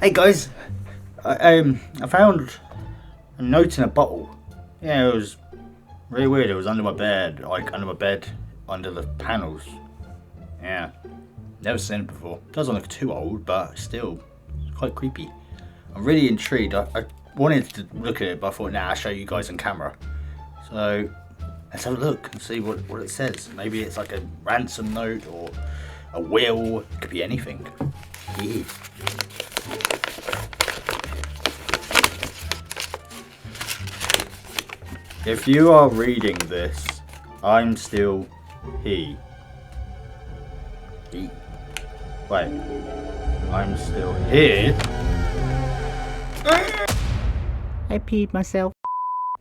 Hey guys, I found a note in a bottle. Yeah, it was really weird. It was under my bed, under the panels. Yeah, never seen it before. Doesn't look too old, but still, it's quite creepy. I'm really intrigued. I wanted to look at it, but I thought, nah, I'll show you guys on camera. So let's have a look and see what it says. Maybe it's like a ransom note or a will. It could be anything. Yeah. If you are reading this, I'm still he. He. Wait. I'm still here. I peed myself.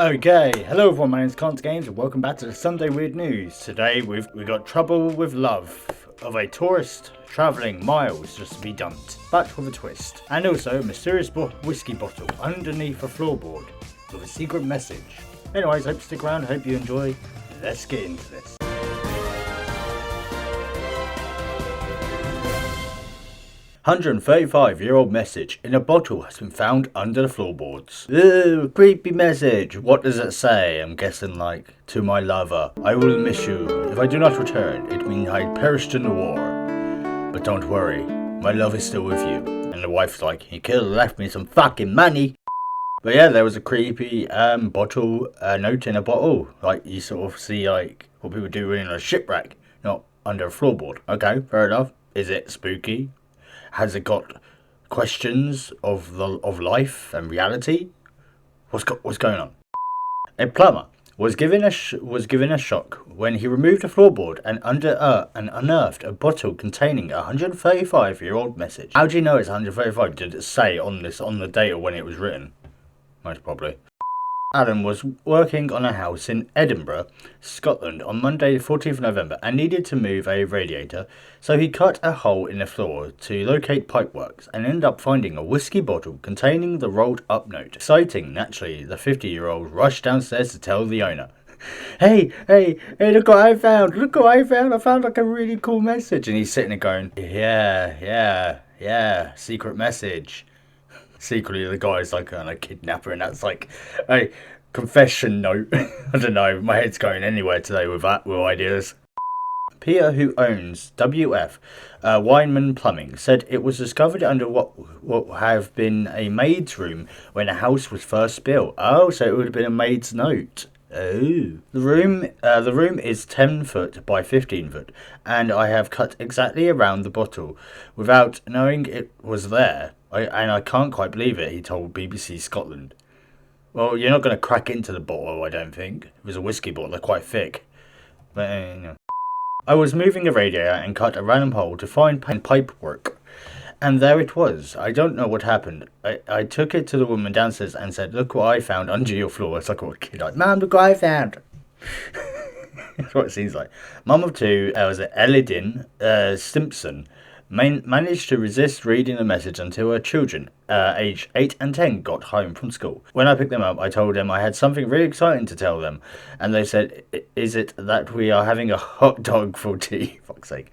Okay, hello everyone, my name's CantDoGames and welcome back to the Sunday Weird News. Today we got trouble with love of a tourist travelling miles just to be dumped, but with a twist. And also a mysterious whiskey bottle underneath a floorboard with a secret message. Anyways, hope you stick around, hope you enjoy. Let's get into this. "135-year-old message in a bottle has been found under the floorboards." Ooh, creepy message. What does it say? I'm guessing like, "To my lover, I will miss you. If I do not return, it means I perished in the war. But don't worry, my love is still with you." And the wife's like, "You could have left me some fucking money." But yeah, there was a creepy bottle, note in a bottle. Like you sort of see like what people do in a shipwreck, not under a floorboard. Okay, fair enough. Is it spooky? Has it got questions of life and reality? What's going on? A plumber was given a shock when he removed a floorboard and unearthed a bottle containing a 135-year-old message. How do you know it's 135? Did it say on the date or when it was written? Most probably. Alan was working on a house in Edinburgh, Scotland on Monday the 14th of November and needed to move a radiator, so he cut a hole in the floor to locate pipeworks and ended up finding a whiskey bottle containing the rolled up note. Exciting, naturally, the 50-year-old rushed downstairs to tell the owner. Hey, look what I found, I found like a really cool message. And he's sitting there going, yeah, secret message. Secretly, the guy's like a kidnapper, and that's like a confession note. I don't know, my head's going anywhere today with ideas. Peter, who owns WF Weinman Plumbing, said it was discovered under what have been a maid's room when a house was first built. Oh, so it would have been a maid's note. Oh. The room is 10 foot by 15 foot, and I have cut exactly around the bottle without knowing it was there. I can't quite believe it, he told BBC Scotland. Well, you're not going to crack into the bottle, I don't think. It was a whiskey bottle, they're quite thick. But, I was moving a radiator and cut a random hole to find pipework. And there it was. I don't know what happened. I took it to the woman downstairs and said, "Look what I found under your floor." It's like a kid, like, "Mum, look what I found." That's what it seems like. Mum of two, was it Elidin Simpson, managed to resist reading the message until her children, aged 8 and 10, got home from school. When I picked them up, I told them I had something really exciting to tell them, and they said, "Is it that we are having a hot dog for tea?" Fuck's sake.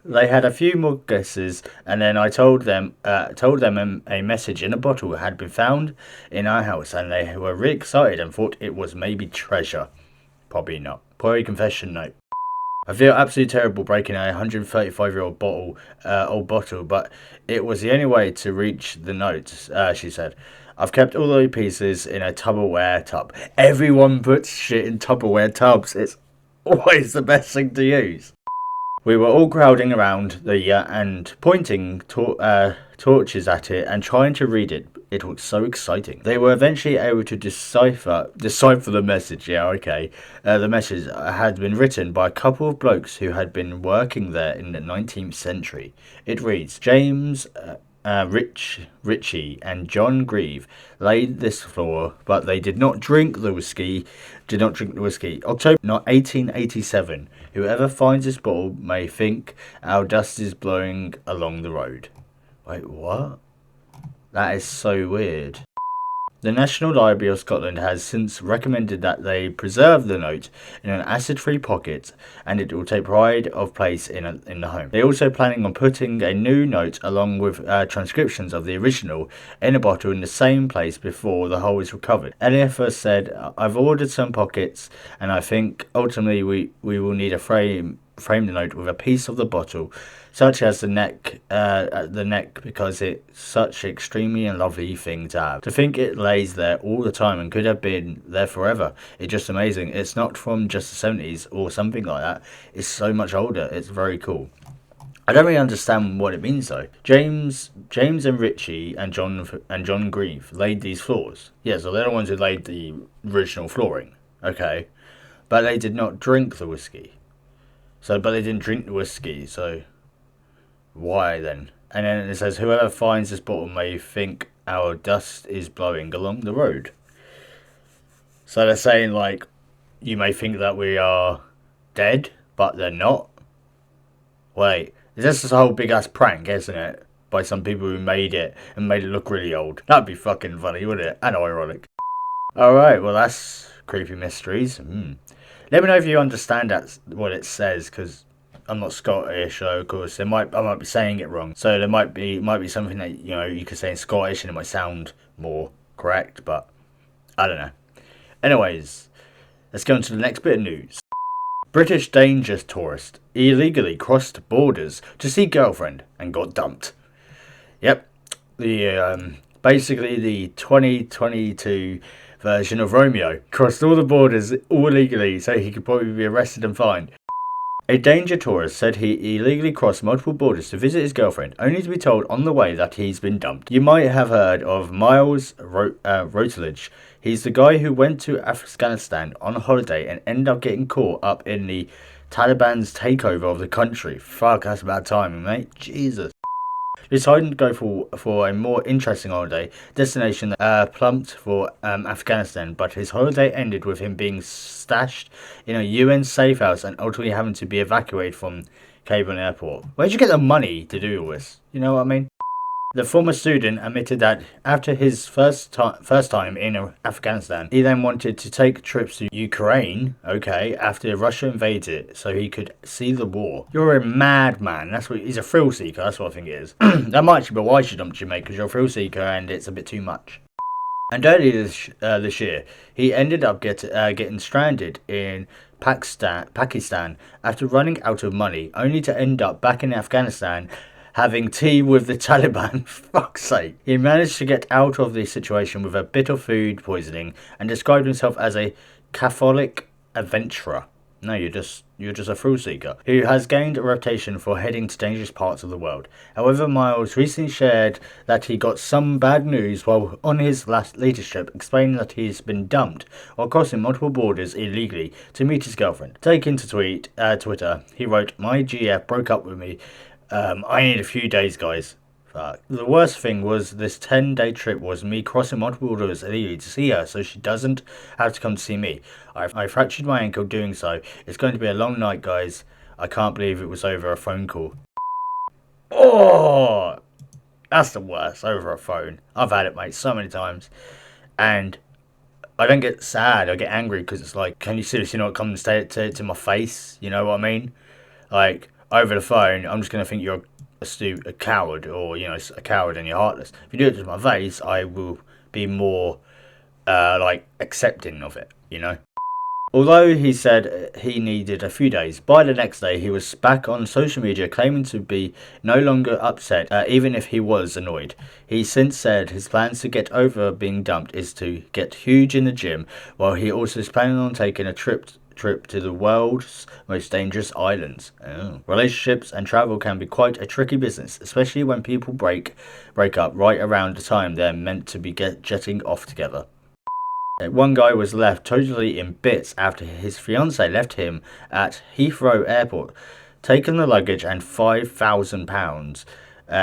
They had a few more guesses, and then I told them a message in a bottle had been found in our house, and they were really excited and thought it was maybe treasure. Probably not. Probably confession note. I feel absolutely terrible breaking a 135-year-old old bottle, but it was the only way to reach the notes, she said. I've kept all the pieces in a Tupperware tub. Everyone puts shit in Tupperware tubs. It's always the best thing to use. We were all crowding around and pointing torches at it and trying to read it. It was so exciting. They were eventually able to decipher the message. Yeah, okay. The message had been written by a couple of blokes who had been working there in the 19th century. It reads, "James Ritchie and John Grieve laid this floor, but they did not drink the whiskey. October, not 1887. Whoever finds this bottle may think our dust is blowing along the road." Wait, what? That is so weird. The National Library of Scotland has since recommended that they preserve the note in an acid-free pocket, and it will take pride of place in the home. They're also planning on putting a new note along with transcriptions of the original in a bottle in the same place before the whole is recovered. Elias said, "I've ordered some pockets, and I think ultimately we will need a frame the note with a piece of the bottle, such as the neck, because it's such an extremely and lovely thing to have. To think it lays there all the time and could have been there forever. It's just amazing. It's not from just the 70s or something like that. It's so much older. It's very cool." I don't really understand what it means though. James and Richie and John Grieve laid these floors. Yeah, so they're the ones who laid the original flooring. Okay, but they did not drink the whiskey. But they didn't drink the whiskey, so why then? And then it says, "Whoever finds this bottle may think our dust is blowing along the road." So they're saying, like, you may think that we are dead, but they're not. Wait, this is a whole big ass prank, isn't it? By some people who made it and made it look really old. That'd be fucking funny, wouldn't it? And ironic. Alright, well that's creepy mysteries. Let me know if you understand what it says, because I'm not Scottish, so of course I might be saying it wrong. So there might be something that you could say in Scottish and it might sound more correct, but I don't know. Anyways, let's go on to the next bit of news. British danger tourist illegally crossed borders to see girlfriend and got dumped. Yep, basically the 2022 version of Romeo crossed all the borders all illegally, so he could probably be arrested and fined. A danger tourist said he illegally crossed multiple borders to visit his girlfriend, only to be told on the way that he's been dumped. You might have heard of Miles Routledge. He's the guy who went to Afghanistan on a holiday and ended up getting caught up in the Taliban's takeover of the country. Fuck, that's bad timing, mate. Jesus. Deciding to go for a more interesting holiday destination plumped for Afghanistan, but his holiday ended with him being stashed in a UN safe house and ultimately having to be evacuated from Kabul airport. Where'd you get the money to do all this? You know what I mean? The former student admitted that after his first time in Afghanistan, he then wanted to take trips to Ukraine, after Russia invaded it, so he could see the war. You're a madman. He's a thrill seeker. That's what I think it is. That might be why she dumped you, mate, because you're a thrill seeker and it's a bit too much. And earlier this year, he ended up getting stranded in Pakistan after running out of money, only to end up back in Afghanistan having tea with the Taliban. Fuck's sake. He managed to get out of the situation with a bit of food poisoning and described himself as a Catholic adventurer. No, you're just a thrill seeker who has gained a reputation for heading to dangerous parts of the world. However, Miles recently shared that he got some bad news while on his latest trip, explaining that he's been dumped while crossing multiple borders illegally to meet his girlfriend. Taking to Twitter, he wrote, "My GF broke up with me. I need a few days, guys. Fuck. The worst thing was this 10-day trip was me crossing multiple borders illegally to see her so she doesn't have to come to see me. I fractured my ankle doing so. It's going to be a long night, guys. I can't believe it was over a phone call." Oh, that's the worst, over a phone. I've had it, mate, so many times. And I don't get sad, I get angry because it's like, can you seriously not come and say it to my face? You know what I mean? Like, over the phone, I'm just going to think you're a coward, or, a coward and you're heartless. If you do it to my face, I will be more, accepting of it, Although he said he needed a few days, by the next day he was back on social media claiming to be no longer upset, even if he was annoyed. He since said his plans to get over being dumped is to get huge in the gym, while he also is planning on taking a trip to the world's most dangerous islands. Relationships and travel can be quite a tricky business, especially when people break up right around the time they're meant to be jetting off together. One guy was left totally in bits after his fiancée left him at Heathrow Airport, taking the luggage and £5,000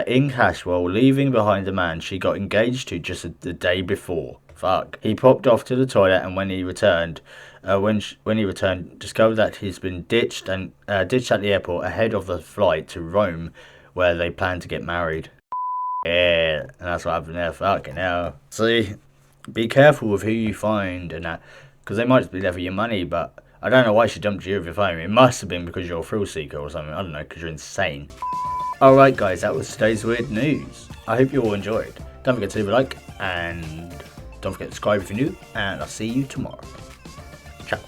in cash while leaving behind the man she got engaged to just the day before. Fuck. He popped off to the toilet, and when he returned, discovered that he's been ditched at the airport ahead of the flight to Rome, where they plan to get married. Yeah, and that's what happened there. Fucking hell. See, Be careful with who you find and that, because they might just be there for your money, but I don't know why she dumped you with your phone. It must have been because you're a thrill seeker or something. I don't know, because you're insane. Alright guys, that was today's weird news. I hope you all enjoyed. Don't forget to leave a like, and don't forget to subscribe if you're new, and I'll see you tomorrow. Ciao.